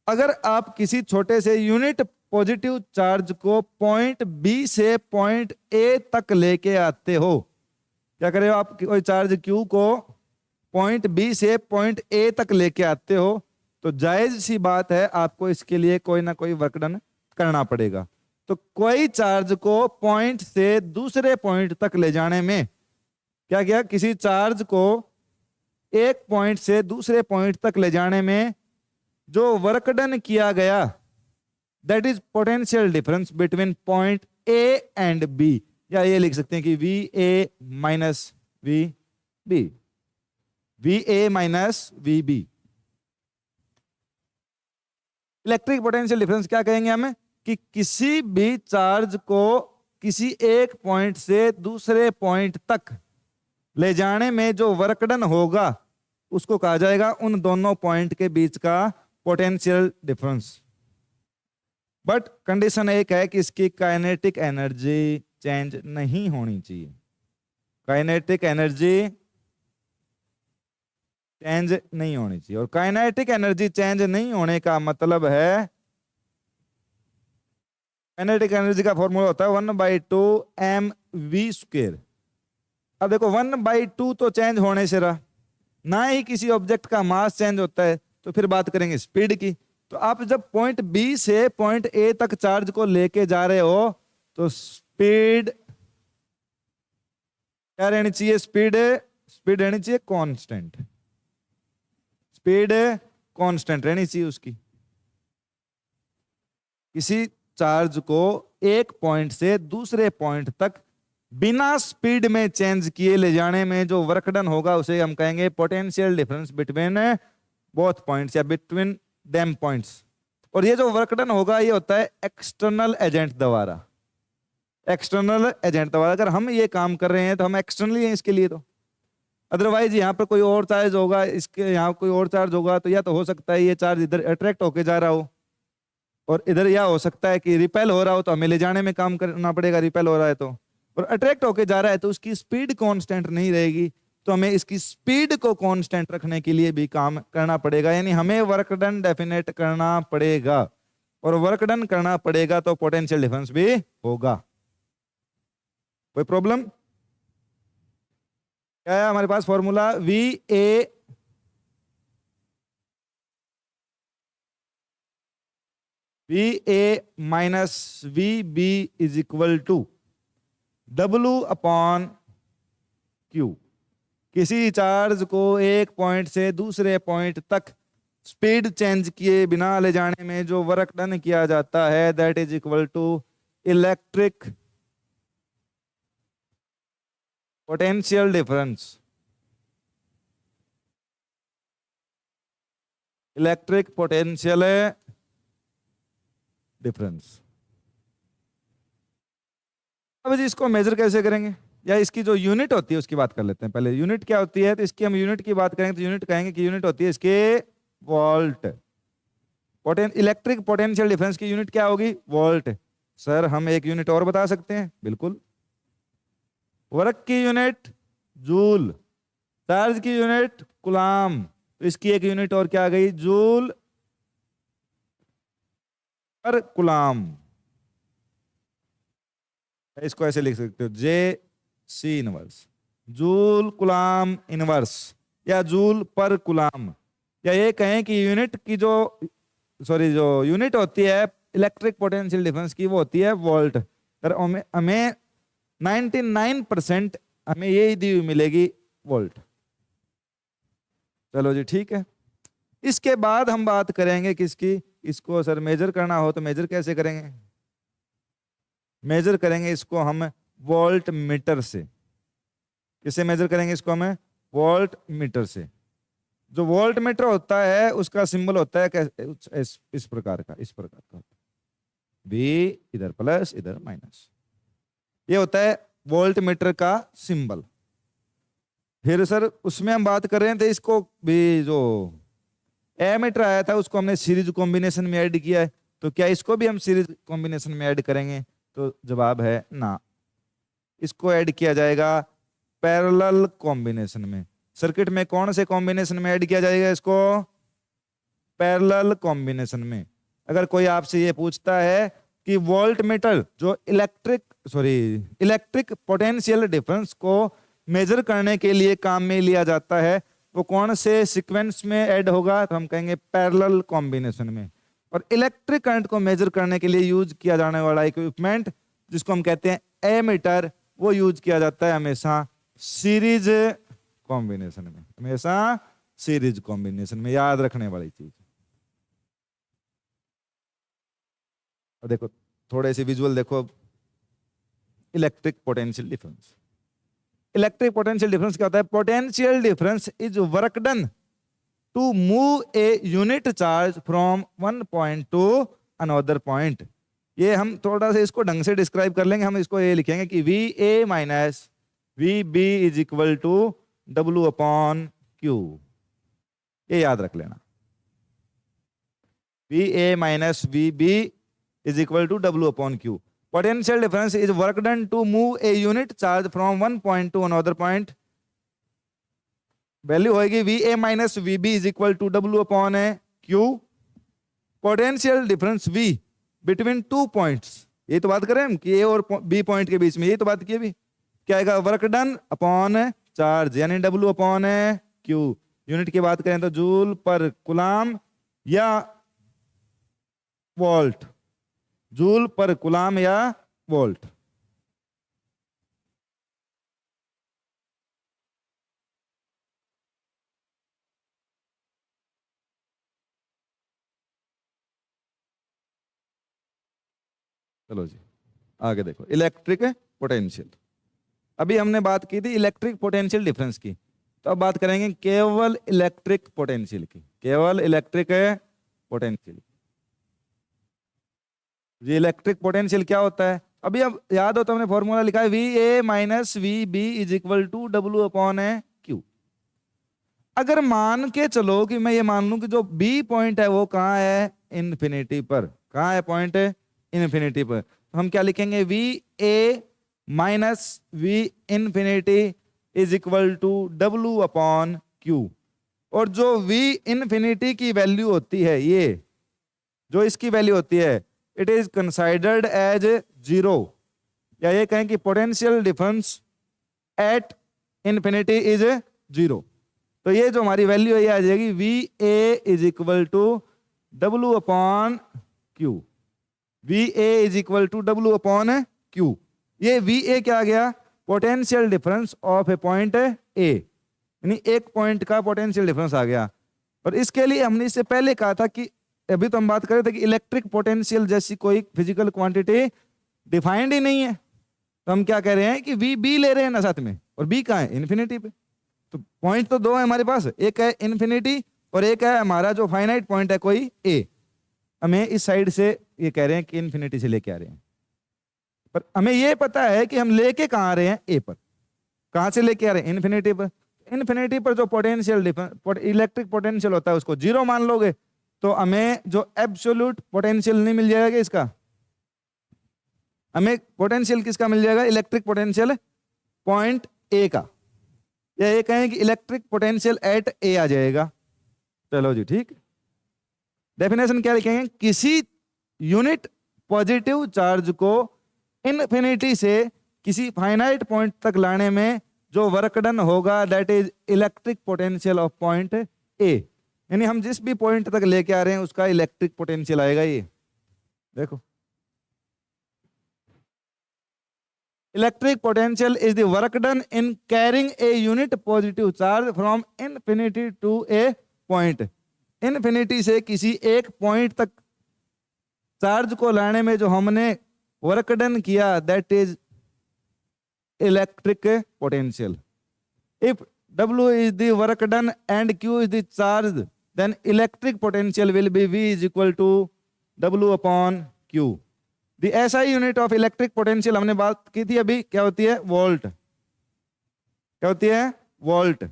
Speaker 1: अगर आप किसी छोटे से यूनिट पॉजिटिव चार्ज को पॉइंट बी से पॉइंट ए तक लेके आते हो, क्या करे हो आप, कोई चार्ज क्यू को पॉइंट बी से पॉइंट ए तक लेके आते हो, तो जायज सी बात है आपको इसके लिए कोई ना कोई वर्क डन करना पड़ेगा। तो कोई चार्ज को पॉइंट से दूसरे पॉइंट तक ले जाने में क्या किया, किसी चार्ज को एक पॉइंट से दूसरे पॉइंट तक ले जाने में जो वर्क डन किया गया, that is potential difference between point A and B. या ये लिख सकते हैं कि V A minus V B, V A minus V B. Electric potential difference क्या कहेंगे हमें, कि किसी भी चार्ज को किसी एक पॉइंट से दूसरे पॉइंट तक ले जाने में जो वर्क डन होगा उसको कहा जाएगा उन दोनों पॉइंट के बीच का पोटेंशियल डिफरेंस। बट कंडीशन एक है कि इसकी काइनेटिक एनर्जी चेंज नहीं होनी चाहिए। काइनेटिक एनर्जी चेंज नहीं होनी चाहिए। और काइनेटिक एनर्जी चेंज नहीं होने का मतलब है, काइनेटिक एनर्जी का फॉर्मूला होता है 1/2 mv²। अब देखो 1/2 तो चेंज होने से रहा, ना ही किसी ऑब्जेक्ट का मास चेंज होता है, तो फिर बात करेंगे स्पीड की। तो आप जब पॉइंट बी से पॉइंट ए तक चार्ज को लेके जा रहे हो तो स्पीड क्या रहनी चाहिए, स्पीड रहनी चाहिए कांस्टेंट, स्पीड कांस्टेंट रहनी चाहिए उसकी। किसी चार्ज को एक पॉइंट से दूसरे पॉइंट तक बिना स्पीड में चेंज किए ले जाने में जो वर्क डन होगा उसे हम कहेंगे potential difference between both points या बिटवीन देम पॉइंट्स। और ये जो वर्क डन होगा ये होता है एक्सटर्नल एजेंट द्वारा, एक्सटर्नल एजेंट द्वारा। अगर हम ये काम कर रहे हैं तो हम एक्सटर्नली हैं इसके लिए, तो अदरवाइज यहाँ पर कोई और चार्ज होगा, इसके यहाँ कोई और चार्ज होगा, तो या तो हो सकता है ये चार्ज इधर अट्रैक्ट होके जा रहा हो और इधर, या हो सकता है कि रिपेल हो रहा हो, तो हमें ले जाने में काम करना पड़ेगा, रिपेल हो रहा है तो। और अट्रैक्ट होके जा रहा है तो उसकी स्पीड कांस्टेंट नहीं रहेगी, तो हमें इसकी स्पीड को कांस्टेंट रखने के लिए भी काम करना पड़ेगा। यानी हमें वर्क डन डेफिनेट करना पड़ेगा, और वर्क डन करना पड़ेगा तो पोटेंशियल डिफरेंस भी होगा। कोई प्रॉब्लम? क्या है हमारे पास formula, V A minus V B is equal to W/Q। किसी चार्ज को एक पॉइंट से दूसरे पॉइंट तक स्पीड चेंज किए बिना ले जाने में जो वर्क डन किया जाता है that is equal to electric potential difference. Electric potential difference. अब जी इसको मेजर कैसे करेंगे, या इसकी जो यूनिट होती है उसकी बात कर लेते हैं। पहले यूनिट क्या होती है, तो इसकी हम यूनिट की बात करेंगे तो यूनिट कहेंगे कि यूनिट होती है इसके वोल्ट। इलेक्ट्रिक पोटेंशियल डिफरेंस की यूनिट क्या होगी, वोल्ट। सर हम एक यूनिट और बता सकते हैं, बिल्कुल। वर्क की यूनिट जूल, चार्ज की यूनिट कूलाम, तो इसकी एक यूनिट और क्या आ गई, जूल पर कूलाम। इसको ऐसे लिख सकते हो J C inverse, joule coulomb inverse या जूल पर कूलाम। या ये कहें कि यूनिट की जो जो यूनिट होती है इलेक्ट्रिक पोटेंशियल डिफरेंस की वो होती है वोल्ट। अगर हमें 99% हमें यही दी हुई मिलेगी वोल्ट। चलो जी ठीक है। इसके बाद हम बात करेंगे किसकी, इसको सर मेजर करना हो तो मेजर कैसे करेंगे, मेजर करेंगे इसको हम वोल्ट मीटर से। किससे मेजर करेंगे इसको हमें, वोल्ट मीटर से। जो वोल्ट मीटर होता है उसका सिंबल होता है इस प्रकार का, इस प्रकार का V इधर प्लस इधर माइनस, ये होता है वोल्ट मीटर का सिंबल। फिर सर उसमें हम बात कर रहे थे इसको भी, जो एमीटर आया था उसको हमने सीरीज कॉम्बिनेशन में ऐड किया है, तो क्या इसको भी हम सीरीज कॉम्बिनेशन में ऐड करेंगे, तो जवाब है ना। इसको ऐड किया जाएगा पैरेलल कॉम्बिनेशन में। सर्किट में कौन से कॉम्बिनेशन में ऐड किया जाएगा इसको, पैरेलल कॉम्बिनेशन में। अगर कोई आपसे ये पूछता है कि वोल्ट मीटर जो इलेक्ट्रिक पोटेंशियल डिफरेंस को मेजर करने के लिए काम में लिया जाता है वो कौन से सीक्वेंस में ऐड होगा, तो हम कहेंगे पैरेलल कॉम्बिनेशन में। और इलेक्ट्रिक करंट को मेजर करने के लिए यूज किया जाने वाला इक्विपमेंट जिसको हम कहते हैं एमीटर, वो यूज किया जाता है हमेशा सीरीज कॉम्बिनेशन में, हमेशा सीरीज कॉम्बिनेशन में, याद रखने वाली चीज। और देखो थोड़े से विजुअल देखो, electric potential difference. Electric potential difference क्या होता है, potential difference is work done to move a unit charge from one point to another point. ये हम थोड़ा सा इसको ढंग से डिस्क्राइब कर लेंगे। हम इसको ये लिखेंगे कि V A minus V B is equal to W upon Q। ये याद रख लेना, V A minus V B is equal to W upon Q। Potential difference is work done to move a unit charge from one point to another point. Value होगी V A minus V B is equal to W upon Q। Potential difference V between two points, ये तो बात करें हम कि A और B point के बीच में, ये तो बात की अभी। क्या आएगा, वर्क डन अपॉन चार्ज यानी W अपॉन Q। यूनिट की बात करें तो जूल पर कूलाम या वोल्ट, जूल पर कूलाम या वोल्ट। चलो जी आगे देखो, इलेक्ट्रिक पोटेंशियल। अभी हमने बात की थी इलेक्ट्रिक पोटेंशियल डिफरेंस की, तो अब बात करेंगे केवल इलेक्ट्रिक पोटेंशियल की, केवल इलेक्ट्रिक पोटेंशियल। ये इलेक्ट्रिक पोटेंशियल क्या होता है, अभी अब याद हो तो हमने फॉर्मूला लिखा है V A minus V B is equal to W upon Q। अगर मान के चलो कि मैं ये मान लूं कि जो B पॉइंट है वो कहाँ है, इन्फिनिटी पर। कहाँ है पॉइंट, इन्फिनिटी पर। तो हम क्या लिखेंगे, V A minus V infinity is equal to W upon Q। और जो V इन्फिनिटी की वैल्यू होती है, ये जो इसकी वैल्यू होती है, it is considered as zero. या ये कहें कि potential difference at infinity is zero. तो ये जो हमारी वैल्यू है ये आ जाएगी V A is equal to W upon Q। V A is equal to W upon Q। ये वी ए क्या आ गया, potential difference of a point A, यानी एक पॉइंट का पोटेंशियल डिफरेंस आ गया। और इसके लिए हमने इससे पहले कहा था कि अभी तो हम बात कर रहे थे कि इलेक्ट्रिक पोटेंशियल जैसी कोई फिजिकल क्वांटिटी डिफाइंड ही नहीं है, तो हम क्या कह रहे हैं कि वी बी ले रहे हैं ना साथ में, और बी कहाँ है, इन्फिनिटी पे। तो पॉइंट तो दो है हमारे पास, एक है इन्फिनिटी और एक है हमारा जो फाइनाइट पॉइंट है कोई ए। हमें इस साइड से ये कह रहे हैं कि इन्फिनिटी से लेके आ रहे हैं, पर हमें ये पता है कि हम लेके कहाँ आ रहे हैं, ए पर। कहाँ से लेके आ रहे हैं, इन्फिनिटी पर। इन्फिनिटी पर जो पोटेंशियल इलेक्ट्रिक पोटेंशियल होता है उसको जीरो मान लोगे, तो हमें जो एब्सोल्यूट पोटेंशियल नहीं मिल जाएगा इसका, हमें पोटेंशियल किसका मिल जाएगा, इलेक्ट्रिक पोटेंशियल पॉइंट ए का, या ये कहें कि इलेक्ट्रिक पोटेंशियल एट ए आ जाएगा। चलो जी ठीक। डेफिनेशन क्या लिखेंगे, किसी यूनिट पॉजिटिव चार्ज को इन्फिनिटी से किसी फाइनाइट पॉइंट तक लाने में जो वर्क डन होगा that is electric potential of point A. यानी हम जिस भी पॉइंट तक लेके आ रहे हैं उसका इलेक्ट्रिक पोटेंशियल आएगा ये। देखो, electric potential is the work done in carrying a unit positive charge from infinity to a point. Infinity से किसी एक पॉइंट तक चार्ज को लाने में जो हमने वर्क डन किया that is electric potential. If W is the work done and Q is the charge, then electric potential will be V is equal to W upon Q. The SI unit of electric potential हमने बात की थी अभी, क्या होती है, volt. क्या होती है, वोल्ट।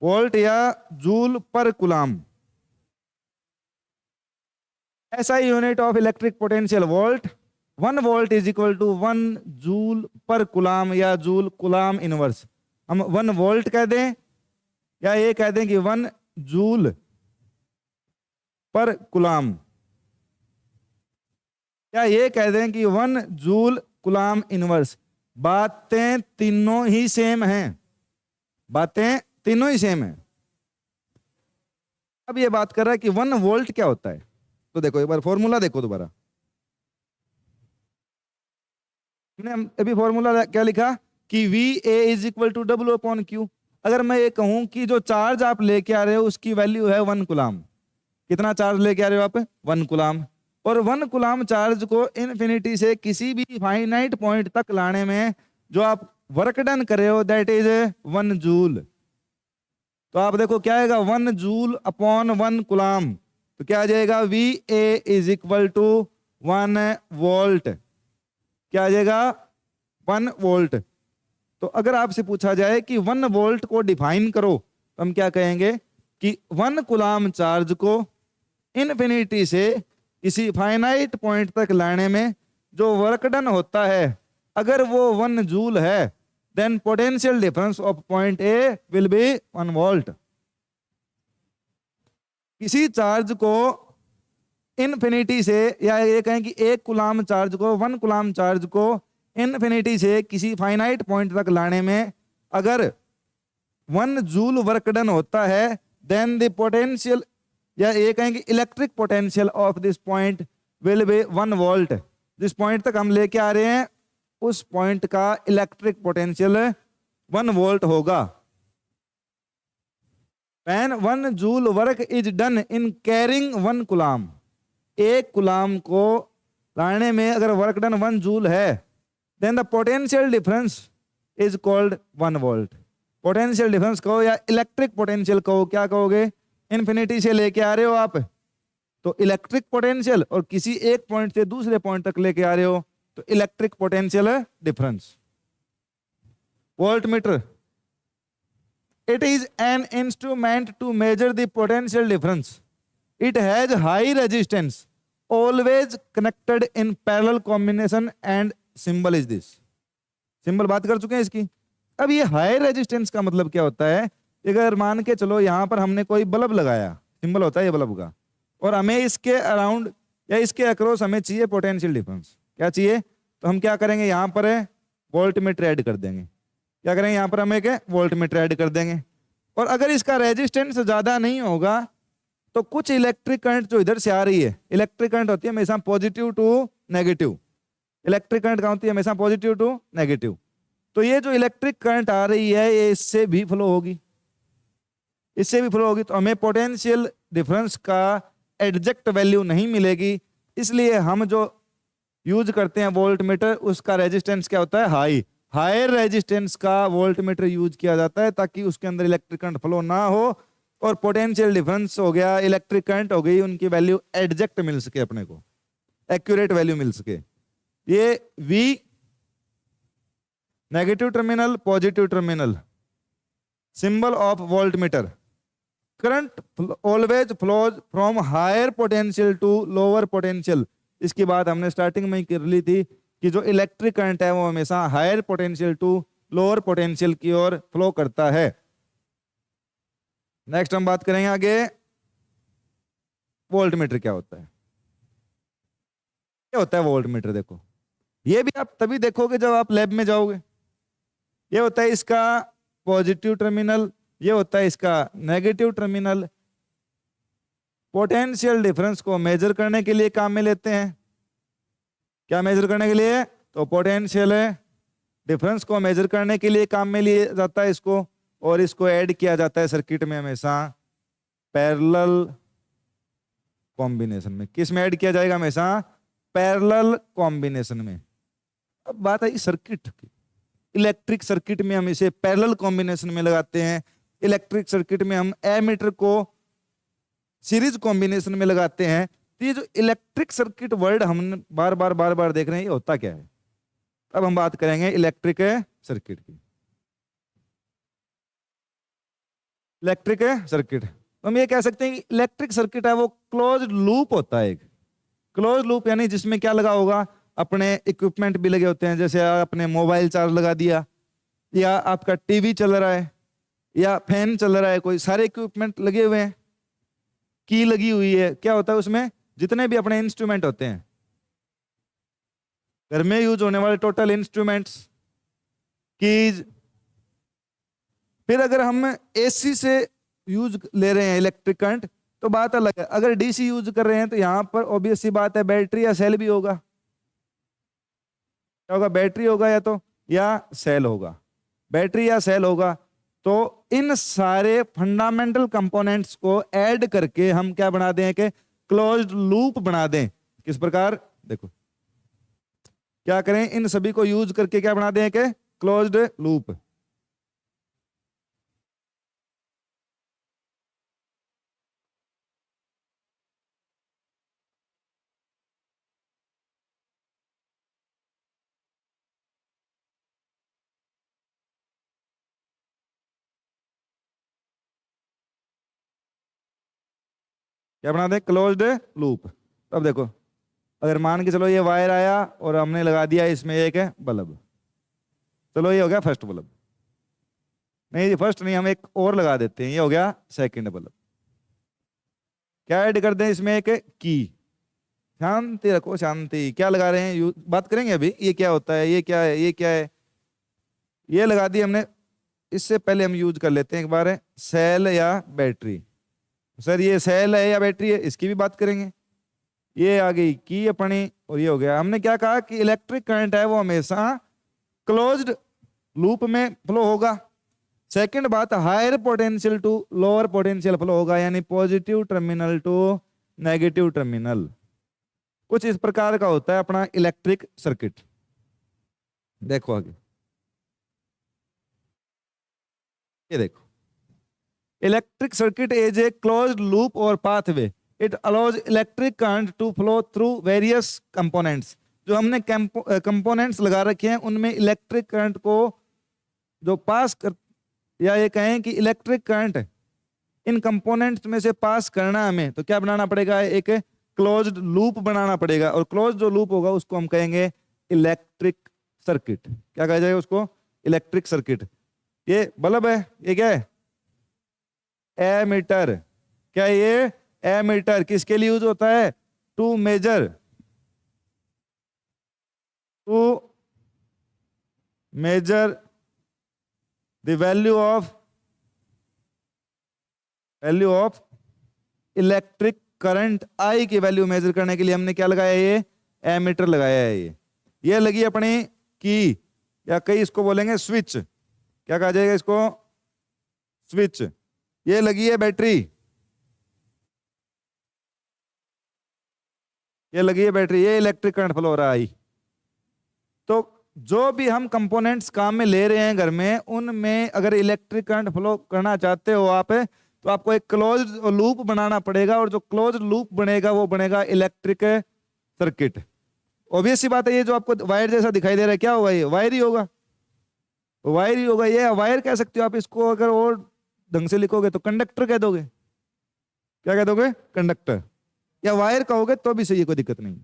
Speaker 1: वोल्ट या joule per coulomb. SI unit of electric potential volt. 1 volt is equal to 1 joule per coulomb या जूल कुलाम इनवर्स। हम 1 वोल्ट कह दें या ये कह दें कि 1 जूल पर कुलाम, या ये कह दें कि 1 जूल कुलाम इनवर्स। बातें तीनों ही सेम हैं, बातें तीनों ही सेम हैं। अब ये बात कर रहा है कि 1 वोल्ट क्या होता है, तो देखो एक बार फॉर्मूला देखो दोबारा। हमने अभी फॉर्मूला क्या लिखा कि V A is equal to W upon Q. अगर मैं ये कहूं कि जो चार्ज आप लेके आ रहे हो उसकी वैल्यू है 1 कुलाम, कितना चार्ज लेके आ रहे हो आप, 1 कुलाम, और 1 कुलाम चार्ज को इन्फिनिटी से किसी भी फाइनाइट पॉइंट तक लाने में जो आप वर्क डन कर रहे हो दैट इज 1 जूल। तो आप देखो क्या आएगा, 1 जूल अपॉन 1 कुलाम, तो क्या आ जाएगा, V A is equal to 1 volt. क्या आ जाएगा, 1 वोल्ट। तो अगर आपसे पूछा जाए कि 1 वोल्ट को डिफाइन करो, तो हम क्या कहेंगे कि 1 कुलाम चार्ज को इन्फिनिटी से किसी फाइनाइट पॉइंट तक लाने में जो वर्क डन होता है अगर वो 1 जूल है, then potential difference of point A will be 1 volt. किसी चार्ज को इन्फिनिटी से, या ये कहें कि 1 कुलाम चार्ज को, 1 कुलाम चार्ज को इन्फिनिटी से किसी फाइनाइट पॉइंट तक लाने में अगर 1 जूल वर्क डन होता है, देन द पोटेंशियल, या ये कहेंगे electric potential of this point will be 1 volt. जिस पॉइंट तक हम लेके आ रहे हैं उस पॉइंट का इलेक्ट्रिक पोटेंशियल 1 वोल्ट होगा। When 1 joule work is done in carrying 1 कुलाम, 1 कुलाम को लाने में अगर वर्क डन 1 जूल है, then the potential difference is called 1 volt। Potential difference कहो या इलेक्ट्रिक पोटेंशियल कहो, क्या कहोगे, इन्फिनिटी से लेके आ रहे हो आप तो इलेक्ट्रिक पोटेंशियल, और किसी एक पॉइंट से दूसरे पॉइंट तक लेके आ रहे हो तो electric potential difference. Volt meter, it is an instrument to measure the potential difference. It has high resistance, always connected in parallel combination and symbol is this. Symbol बात कर चुके हैं इसकी। अब ये हाई रेजिस्टेंस का मतलब क्या होता है, अगर मान के चलो यहाँ पर हमने कोई बल्ब लगाया, सिंबल होता है ये बल्ब का, और हमें इसके अराउंड या इसके अक्रॉस हमें चाहिए पोटेंशियल डिफरेंस। क्या चाहिए, तो हम क्या करेंगे, यहाँ पर वोल्ट मीटर ऐड कर देंगे। क्या करेंगे, यहाँ पर हम एक वोल्ट मीटर ऐड कर देंगे, और अगर इसका रेजिस्टेंस ज्यादा नहीं होगा तो कुछ इलेक्ट्रिक करंट जो इधर से आ रही है, इलेक्ट्रिक करंट होती है हमेशा positive to negative, electric current क्या होती है हमेशा पॉजिटिव टू नेगेटिव। तो ये जो इलेक्ट्रिक करंट आ रही है ये इससे भी फ्लो होगी, इससे भी फ्लो होगी तो हमें पोटेंशियल डिफरेंस का एग्जैक्ट वैल्यू नहीं मिलेगी। इसलिए हम जो यूज करते हैं वोल्ट मीटर, उसका रेजिस्टेंस क्या होता है, हायर रेजिस्टेंस का वोल्ट मीटर यूज किया जाता है ताकि उसके अंदर इलेक्ट्रिक करंट फ्लो ना हो और पोटेंशियल डिफरेंस हो गया, इलेक्ट्रिक करंट हो गई, उनकी वैल्यू एग्जैक्ट मिल सके, अपने को एक्यूरेट वैल्यू मिल सके। ये V negative terminal, positive terminal, symbol of volt meter. Current always flows from higher potential to lower potential. इसकी बात हमने स्टार्टिंग में ही कर ली थी कि जो इलेक्ट्रिक करंट है वो हमेशा higher potential to lower potential की ओर फ्लो करता है। नेक्स्ट हम बात करेंगे आगे, वोल्ट मीटर क्या होता है। क्या होता है वोल्ट मीटर? देखो, ये भी आप तभी देखोगे जब आप लैब में जाओगे। ये होता है इसका पॉजिटिव टर्मिनल, ये होता है इसका नेगेटिव टर्मिनल। पोटेंशियल डिफरेंस को मेजर करने के लिए काम में लेते हैं। क्या मेजर करने के लिए? तो पोटेंशियल डिफरेंस को मेजर करने के लिए काम में लिया जाता है इसको, और इसको ऐड किया जाता है सर्किट में हमेशा पैरेलल कॉम्बिनेशन में। किस में ऐड किया जाएगा? हमेशा पैरेलल कॉम्बिनेशन में। अब बात आई सर्किट की। इलेक्ट्रिक सर्किट में हम इसे पैरेलल कॉम्बिनेशन में लगाते हैं। इलेक्ट्रिक सर्किट में हम एमीटर को सीरीज कॉम्बिनेशन में लगाते हैं। तो ये जो इलेक्ट्रिक सर्किट वर्ड हम बार बार देख रहे हैं, ये होता क्या है? अब हम बात करेंगे इलेक्ट्रिक सर्किट की। इलेक्ट्रिक सर्किट, तो हम ये कह सकते हैं कि इलेक्ट्रिक सर्किट है वो क्लोज्ड लूप होता है। एक क्लोज लूप यानी जिसमें क्या लगा होगा, अपने इक्विपमेंट भी लगे होते हैं। जैसे आपने मोबाइल चार्ज लगा दिया, या आपका टीवी चल रहा है, या फैन चल रहा है, कोई सारे इक्विपमेंट लगे हुए हैं, की लगी हुई है। क्या होता है उसमें? जितने भी अपने इंस्ट्रूमेंट होते हैं, घर में यूज होने वाले टोटल इंस्ट्रूमेंट्स, कीज। फिर अगर हम एसी से यूज ले रहे हैं इलेक्ट्रिक करंट तो बात अलग है। अगर डीसी यूज कर रहे हैं तो यहां पर ऑब्वियस सी बात है बैटरी या सेल भी होगा। क्या होगा? बैटरी होगा या सेल होगा। बैटरी या सेल होगा। तो इन सारे फंडामेंटल कंपोनेंट्स को ऐड करके हम क्या बना दें कि क्लोज्ड लूप बना दें। किस प्रकार? देखो क्या करें, इन सभी को यूज करके क्या बना दें कि क्लोज्ड लूप। क्या बना दें? Closed loop. अब देखो, अगर मान के चलो ये वायर आया और हमने लगा दिया इसमें एक है बल्ब। चलो ये हो गया फर्स्ट बल्ब। नहीं जी फर्स्ट नहीं, हम एक और लगा देते हैं, ये हो गया सेकंड बल्ब। क्या ऐड कर दें इसमें? एक की। शांति रखो, शांति। क्या लगा रहे हैं? बात करेंगे अभी। ये क्या होता है, ये क्या है, ये क्या है? ये लगा दी हमने। इससे पहले हम यूज कर लेते हैं एक बार सेल या बैटरी। सर ये सेल है या बैटरी है, इसकी भी बात करेंगे। ये आ गई की अपनी, और ये हो गया। हमने क्या कहा कि इलेक्ट्रिक करंट है वो हमेशा क्लोज्ड लूप में फ्लो होगा। सेकंड बात, higher potential to lower potential flow होगा, यानी positive terminal to negative terminal. कुछ इस प्रकार का होता है अपना इलेक्ट्रिक सर्किट। देखो आगे, ये देखो, electric circuit is a closed loop और pathway. It allows electric current to flow through various components. जो हमने कंपोनेंट्स लगा रखे हैं उनमें इलेक्ट्रिक करंट को जो पास कर, या ये कहें कि इलेक्ट्रिक करंट इन कंपोनेंट्स में से पास करना हमें, तो क्या बनाना पड़ेगा? एक क्लोज्ड लूप बनाना पड़ेगा। और क्लोज्ड जो लूप होगा उसको हम कहेंगे इलेक्ट्रिक सर्किट। क्या कहा जाएगा उसको? Electric circuit. ये बल्ब है, ये क्या है? एमीटर। क्या ये? एमीटर किसके लिए यूज होता है? To measure the value of electric current I की वैल्यू मेजर करने के लिए हमने क्या लगाया? ये एमीटर लगाया है। ये लगी अपनी की, या कई इसको बोलेंगे स्विच। क्या कहा जाएगा इसको? स्विच। ये लगी है बैटरी, ये लगी है बैटरी, ये इलेक्ट्रिक करंट फ्लो हो रहा है। तो जो भी हम कंपोनेंट्स काम में ले रहे हैं घर में, उनमें अगर इलेक्ट्रिक करंट फ्लो करना चाहते हो आप, तो आपको एक क्लोज लूप बनाना पड़ेगा, और जो क्लोज लूप बनेगा वो बनेगा इलेक्ट्रिक सर्किट। ऑब्वियस सी बात है, ये जो आपको वायर जैसा दिखाई दे रहा है क्या होगा, ये वायर ही होगा, वायर ही होगा। ये वायर कह सकते हो आप इसको, अगर और ढंग से लिखोगे तो कंडक्टर कह दोगे। क्या कह दोगे? कंडक्टर, या वायर कहोगे तो भी सही है, कोई दिक्कत नहीं।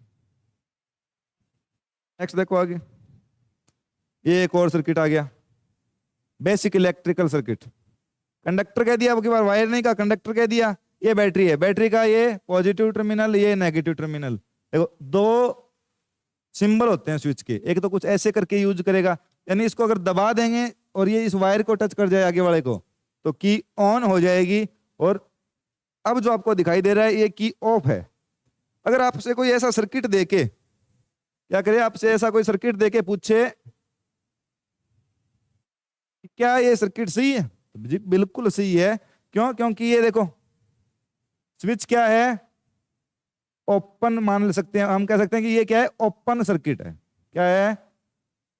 Speaker 1: नेक्स्ट देखो आगे, ये एक और सर्किट आ गया, बेसिक इलेक्ट्रिकल सर्किट। कंडक्टर कह दिया, अब की बार वायर नहीं कहा, कंडक्टर कह दिया। ये बैटरी है, बैटरी का ये पॉजिटिव टर्मिनल, ये नेगेटिव टर्मिनल। देखो दो सिंबल होते हैं स्विच के, एक तो कुछ ऐसे करके यूज करेगा, यानी इसको अगर दबा देंगे और ये इस वायर को टच कर जाए आगे वाले को, तो की ऑन हो जाएगी। और अब जो आपको दिखाई दे रहा है ये की ऑफ है। अगर आपसे कोई ऐसा सर्किट देके, क्या करे, आपसे ऐसा कोई सर्किट देके पूछे क्या ये सर्किट सही है, तो जी बिल्कुल सही है। क्यों? क्योंकि ये देखो स्विच क्या है, ओपन मान सकते हैं हम, कह सकते हैं कि ये क्या है, ओपन सर्किट है। क्या है?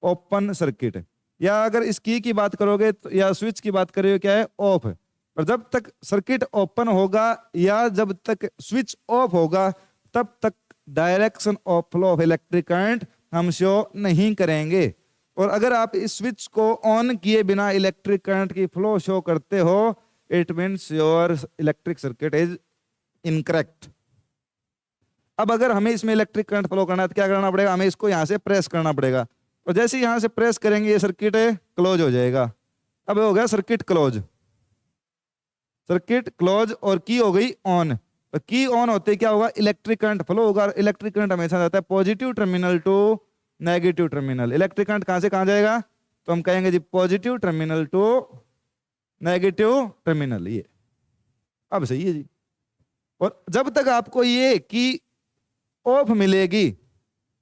Speaker 1: Open circuit. या अगर इस की बात करोगे तो, या स्विच की बात करोगे, क्या है, ऑफ है। और जब तक सर्किट ओपन होगा या जब तक स्विच ऑफ होगा, तब तक direction of flow of electric current हम शो नहीं करेंगे। और अगर आप इस स्विच को ऑन किए बिना इलेक्ट्रिक करंट की फ्लो शो करते हो, it means your electric circuit is incorrect. अब अगर हमें इसमें इलेक्ट्रिक करंट फ्लो करना है तो क्या करना पड़ेगा, हमें इसको यहां से प्रेस करना पड़ेगा। और जैसे ही यहां से प्रेस करेंगे ये सर्किट क्लोज हो जाएगा। अब हो गया सर्किट क्लोज, सर्किट क्लोज, और की हो गई ऑन। तो की ऑन होते क्या होगा, इलेक्ट्रिक करंट फ्लो होगा। इलेक्ट्रिक करंट हमेशा जाता है positive terminal to negative terminal. Electric current कहां से कहां जाएगा, तो हम कहेंगे जी positive terminal to negative terminal. ये अब सही है जी। और जब तक आपको ये की ऑफ मिलेगी,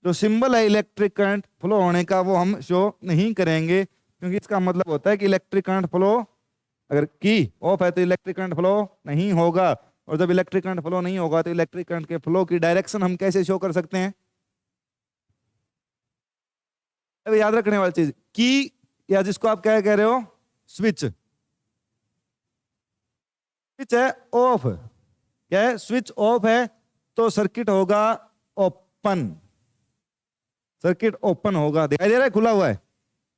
Speaker 1: जो सिंबल है इलेक्ट्रिक करंट फ्लो होने का, वो हम शो नहीं करेंगे, क्योंकि इसका मतलब होता है कि इलेक्ट्रिक करंट फ्लो, अगर की ऑफ है तो इलेक्ट्रिक करंट फ्लो नहीं होगा। और जब इलेक्ट्रिक करंट फ्लो नहीं होगा तो इलेक्ट्रिक करंट के फ्लो की डायरेक्शन हम कैसे शो कर सकते हैं। अब याद रखने वाली चीज, की या जिसको आप क्या कह रहे हो, स्विच, स्विच है ऑफ, क्या है, स्विच ऑफ है, तो सर्किट होगा ओपन, सर्किट ओपन होगा। दिखाई दे रहा है खुला हुआ है,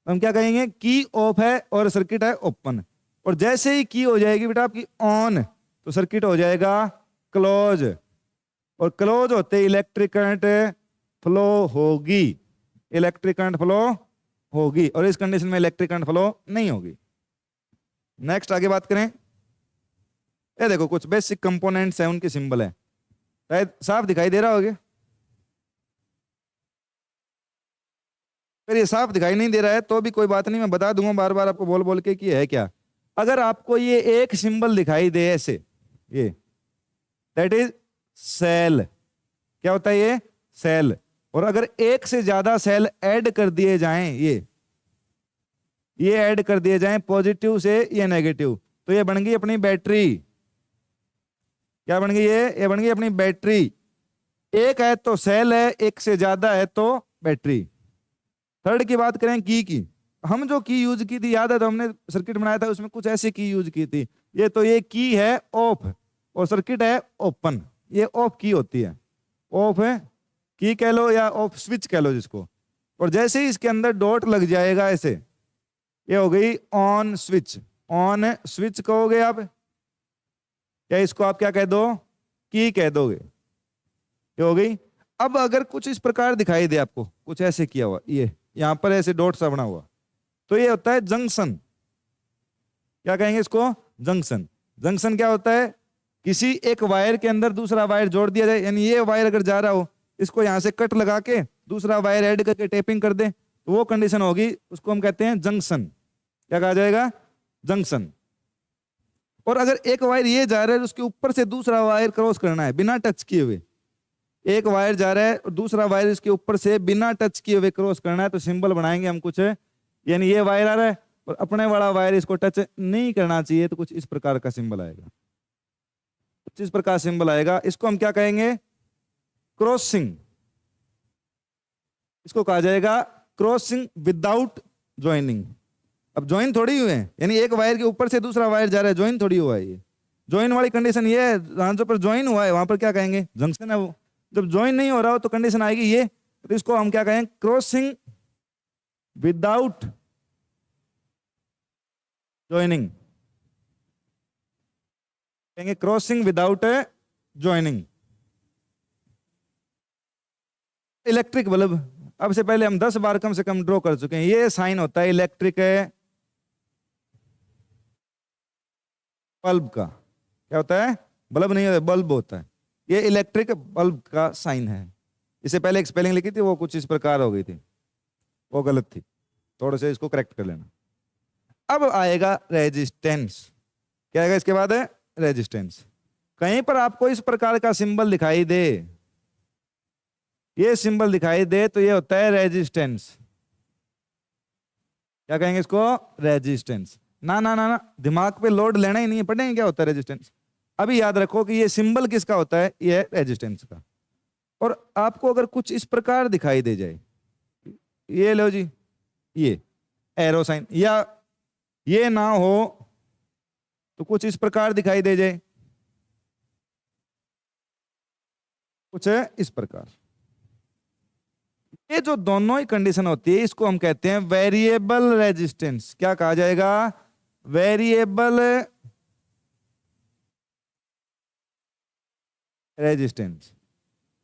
Speaker 1: हम क्या कहेंगे, की ऑफ है और सर्किट है ओपन। और जैसे ही की हो जाएगी बेटा आपकी ऑन, तो सर्किट हो जाएगा क्लोज। और क्लोज होते इलेक्ट्रिक करंट फ्लो होगी, इलेक्ट्रिक करंट फ्लो होगी। और इस कंडीशन में इलेक्ट्रिक करंट फ्लो नहीं होगी। नेक्स्ट आगे बात करें, ये देखो कुछ बेसिक कंपोनेंट्स हैं, उनके सिंबल है, शायद साफ दिखाई दे रहा होगा। अगर ये साफ दिखाई नहीं दे रहा है तो भी कोई बात नहीं, मैं बता दूंगा बार बार आपको बोल बोल के कि है क्या। अगर आपको ये एक सिंबल दिखाई दे ऐसे, ये दैट इज सेल। क्या होता है ये, सेल। और अगर एक से ज्यादा सेल ऐड कर दिए जाएं, ये ऐड कर दिए जाएं पॉजिटिव से या नेगेटिव, तो ये बन गई अपनी बैटरी। क्या बन गई ये बन गई अपनी बैटरी। एक है तो सेल है, एक से ज्यादा है तो बैटरी। थर्ड की बात करें की हम जो की यूज की थी, याद है, तो हमने सर्किट बनाया था उसमें कुछ ऐसी की यूज की थी। ये तो ये की है ऑफ और सर्किट है ओपन, ये ऑफ की होती है, ऑफ है की कह लो या ऑफ स्विच कह लो जिसको। और जैसे ही इसके अंदर डॉट लग जाएगा ऐसे, ये हो गई ऑन स्विच। ऑन स्विच कहोगे आप, या इसको आप क्या कह दो, की कह दोगे, ये हो गई। अब अगर कुछ इस प्रकार दिखाई दे आपको, कुछ ऐसे किया हुआ, ये यहां पर ऐसे डॉट सा बना हुआ, तो ये होता है जंक्शन। क्या कहेंगे इसको, जंक्शन। जंक्शन क्या होता है, किसी एक वायर के अंदर दूसरा वायर जोड़ दिया जाए, यानी ये वायर अगर जा रहा हो, इसको यहां से कट लगा के दूसरा वायर ऐड करके टेपिंग कर दे, तो वो कंडीशन होगी, उसको हम कहते हैं जंक्शन। क्या कहा जाएगा, जंक्शन। और अगर एक वायर ये जा रहा है, उसके ऊपर से दूसरा वायर क्रॉस करना है बिना टच किए हुए, एक वायर जा रहा है और दूसरा वायर इसके ऊपर से बिना टच किए हुए क्रॉस करना है, तो सिंबल बनाएंगे हम कुछ, यानी ये वायर आ रहा है और अपने वाला वायर इसको टच नहीं करना चाहिए, तो कुछ इस प्रकार का सिंबल आएगा, कुछ इस प्रकार सिंबल आएगा। इसको हम क्या कहेंगे? क्रॉसिंग। इसको कहा जाएगा क्रॉसिंग विदाउट ज्वाइनिंग। अब ज्वाइन थोड़ी हुए हैं, यानी एक वायर के ऊपर से दूसरा वायर जा रहा है, ज्वाइन थोड़ी हुआ है। ये ज्वाइन वाली कंडीशन ये है, जहां पर ज्वाइन हुआ है वहां पर क्या कहेंगे? जंक्शन है वो। जब ज्वाइन नहीं हो रहा हो तो कंडीशन आएगी ये, तो इसको हम क्या कहेंगे? क्रॉसिंग विदाउट ज्वाइनिंग, कहेंगे crossing without joining. Electric bulb, अब से पहले हम 10 बार कम से कम ड्रॉ कर चुके हैं। ये साइन होता है इलेक्ट्रिक बल्ब का। क्या होता है? बल्ब नहीं होता, बल्ब होता है। ये इलेक्ट्रिक बल्ब का साइन है। इससे पहले एक स्पेलिंग लिखी थी, वो कुछ इस प्रकार हो गई थी, वो गलत थी, थोड़ा सा इसको करेक्ट कर लेना। अब आएगा रेजिस्टेंस। क्या आएगा इसके बाद? है रेजिस्टेंस। कहीं पर आपको इस प्रकार का सिंबल दिखाई दे, ये सिंबल दिखाई दे, तो ये होता है रेजिस्टेंस। क्या कहेंगे इसको? रेजिस्टेंस। ना ना ना ना, दिमाग पे लोड लेना ही नहीं है, पढ़ेंगे क्या होता है रेजिस्टेंस। अभी याद रखो कि ये सिंबल किसका होता है? ये है रेजिस्टेंस का। और आपको अगर कुछ इस प्रकार दिखाई दे जाए, ये लो जी, ये एरो साइन, या ये ना हो तो कुछ इस प्रकार दिखाई दे जाए, कुछ है इस प्रकार, ये जो दोनों ही कंडीशन होती है इसको हम कहते हैं वेरिएबल रेजिस्टेंस। क्या कहा जाएगा? Variable resistance.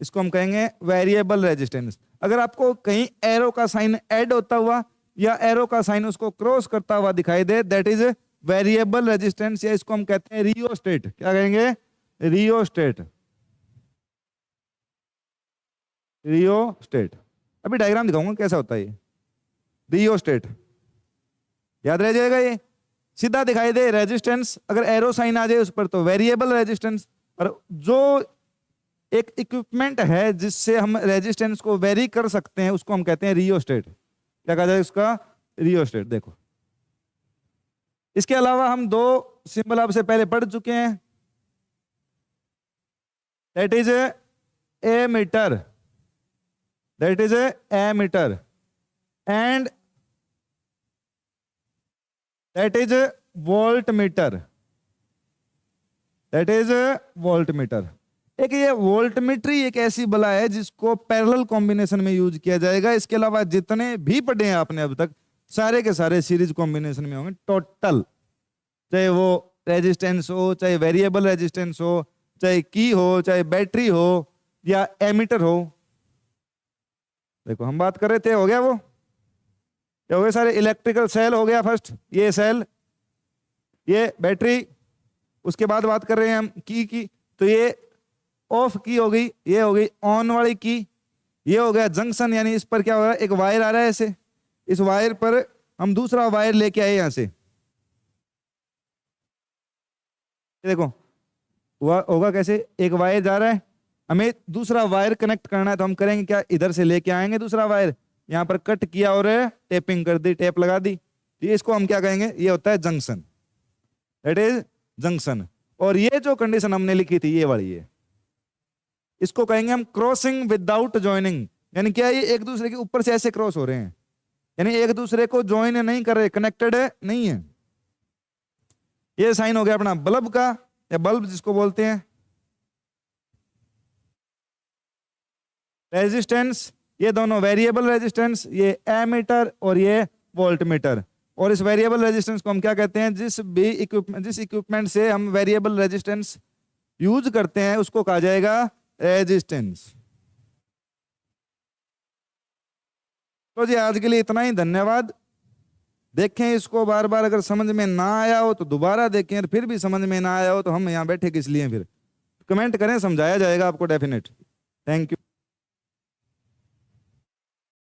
Speaker 1: इसको हम कहेंगे वेरिएबल रेजिस्टेंस। अगर आपको कहीं एरो का साइन ऐड होता हुआ या एरो का साइन उसको क्रॉस करता हुआ दिखाई दे, दैट इज वेरिएबल रेजिस्टेंस, या इसको हम कहते हैं रियोस्टेट। क्या कहेंगे? रियोस्टेट। रियोस्टेट। अभी डायग्राम दिखाऊंगा कैसा होता है ये रियोस्टेट, याद रह जाएगा। ये सीधा दिखाई दे रेजिस्टेंस, अगर एरो साइन आ जाए उस पर तो वेरिएबल रेजिस्टेंस। और जो एक इक्विपमेंट है जिससे हम रेजिस्टेंस को वेरी कर सकते हैं उसको हम कहते हैं रियोस्टेट। क्या कहा जाए उसका? रियोस्टेट। देखो, इसके अलावा हम दो सिंबल आपसे पहले पढ़ चुके हैं, that is ammeter, that is ammeter, and that is voltmeter, that is voltmeter. एक ये वोल्टमीटर एक ऐसी बला है जिसको पैरेलल कॉम्बिनेशन में यूज किया जाएगा। इसके अलावा जितने भी पढ़े हैं आपने अब तक, सारे के सारे सीरीज कॉम्बिनेशन में होंगे टोटल, चाहे वो रेजिस्टेंस हो, चाहे वेरिएबल रेजिस्टेंस हो, चाहे की हो, चाहे बैटरी हो, या एमीटर हो। देखो हम बात कर रहे थे, हो गया वो, क्या हो गया? सारे इलेक्ट्रिकल सेल हो गया फर्स्ट, ये सेल, ये बैटरी। उसके बाद बात कर रहे हैं हम की, तो ये ऑफ की हो गई, ये हो गई ऑन वाली की। ये हो गया जंक्शन, यानी इस पर क्या हो रहा है? एक वायर आ रहा है ऐसे, इस वायर पर हम दूसरा वायर लेके आए यहां से। देखो हुआ होगा कैसे? एक वायर जा रहा है, हमें दूसरा वायर कनेक्ट करना है, तो हम करेंगे क्या? इधर से लेके आएंगे दूसरा वायर, यहां पर कट किया और टेपिंग कर दी, टेप लगा दी। ये इसको हम क्या कहेंगे? ये होता है जंक्शन, दैट इज जंक्शन। और ये जो कंडीशन हमने लिखी थी ये वाली है, इसको कहेंगे हम क्रॉसिंग विदाउट ज्वाइनिंग। यानी क्या? ये एक दूसरे के ऊपर से ऐसे क्रॉस हो रहे हैं, यानी एक दूसरे को ज्वाइन नहीं कर रहे, कनेक्टेड नहीं है। ये साइन हो गया अपना बल्ब का, या बल्ब जिसको बोलते हैं। रेजिस्टेंस, ये दोनों वेरिएबल रेजिस्टेंस, ये एमीटर और ये वोल्टमीटर। और इस वेरिएबल रेजिस्टेंस को हम क्या कहते हैं? जिस इक्विपमेंट से हम वेरिएबल रेजिस्टेंस यूज करते हैं उसको कहा जाएगा रेजिस्टेंस। तो जी आज के लिए इतना ही, धन्यवाद। देखें इसको बार बार, अगर समझ में ना आया हो तो दोबारा देखें, फिर भी समझ में ना आया हो तो हम यहाँ बैठे किस लिए? फिर कमेंट करें, समझाया जाएगा आपको डेफिनेट। Thank you.